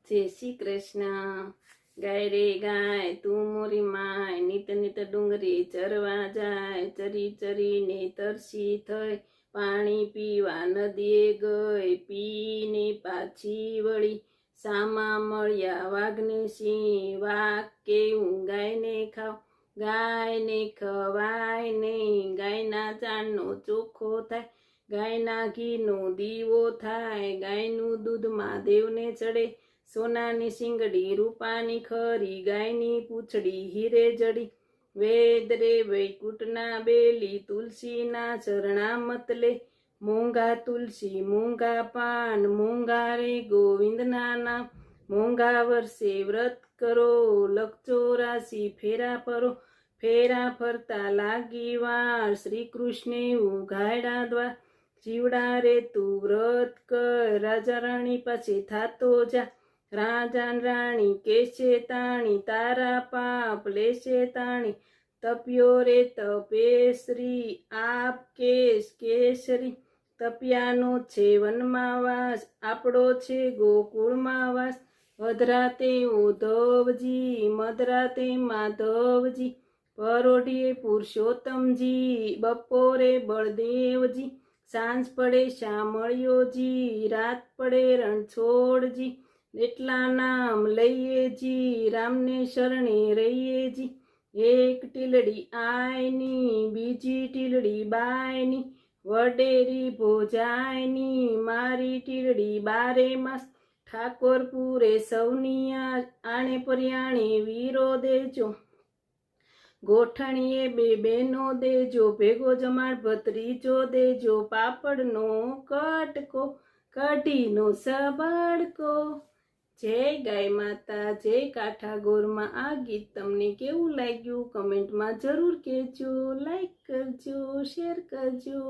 જય શ્રી કૃષ્ણ। ગાય રે ગાય તું મોરી માય, નીત નીત ડુંગરી ચરવા જાય, ચરી ચરીને તરસી થઈ, પાણી પીવા નદીએ ગઈ, પીને પાછી વળી, સામા મળ્યા વાઘને સિંહ, વાઘ કેવું ગાયને ખાવ, ગાયને ખવાય નહીં, ગાયના ચાણનો ચોખ્ખો થાય, ગાયના ઘીનો દીવો થાય, ગાયનું દૂધ મહાદેવને ચડે, સોનાની શીંગડી રૂપાની ખરી, ગાયની પૂંછડી હીરે જડી, વેદ રે વૈકુંઠના બેલી, તુલસીના ચરણા મતલે, મોંઘા તુલસી મોંઘા પાન, મોંઘા રે ગોવિંદના નામ, મોંઘા વર્ષે વ્રત કરો, લખ 84 ફેરા ફરો, ફેરા ફરતા લાગી વાર, શ્રી કૃષ્ણે ઉઘાડ્યા દ્વાર, જીવડા રે તું વ્રત કર, રાજા રાણી પાસે થાતો જા, રાજા રાણી કેશે તાણી, તારા પાપ લેશે તાણી, તપ્યો રે તપેશ્રી, આપ કેશ કેસરી, તપિયાનો છે વનમાં વાસ, આપણો છે ગોકુળમાં વાસ, અધરાતે ઉદ્ધવજી, મધરાતે માધવજી, પરોઢીએ પુરુષોત્તમજી, બપોરે બળદેવજી, સાંજ પડે શામળિયોજી, રાત પડે રણછોડજી, એટલા નામ લઈએ જી, રામને શરણે રહીએ જી, એક ટીલડી આયની, બીજી ટીલડી બાયની, વડેરી ભોજાયની, મારી ટીલડી બારે માસ, ઠાકોર પૂરે સૌની આણે પર્યાણે વીરો દેજો, ગોઠણીએ બે બેનો દેજો, ભેગો જમાડ ભત્રીજો દેજો, પાપડનો કટકો કઢીનો સબાડકો। જય ગાય માતા, જય કાઠાગોરમાં। આ ગીત તમને કેવું લાગ્યું કમેન્ટમાં જરૂર કહેજો, લાઈક કરજો, શેર કરજો।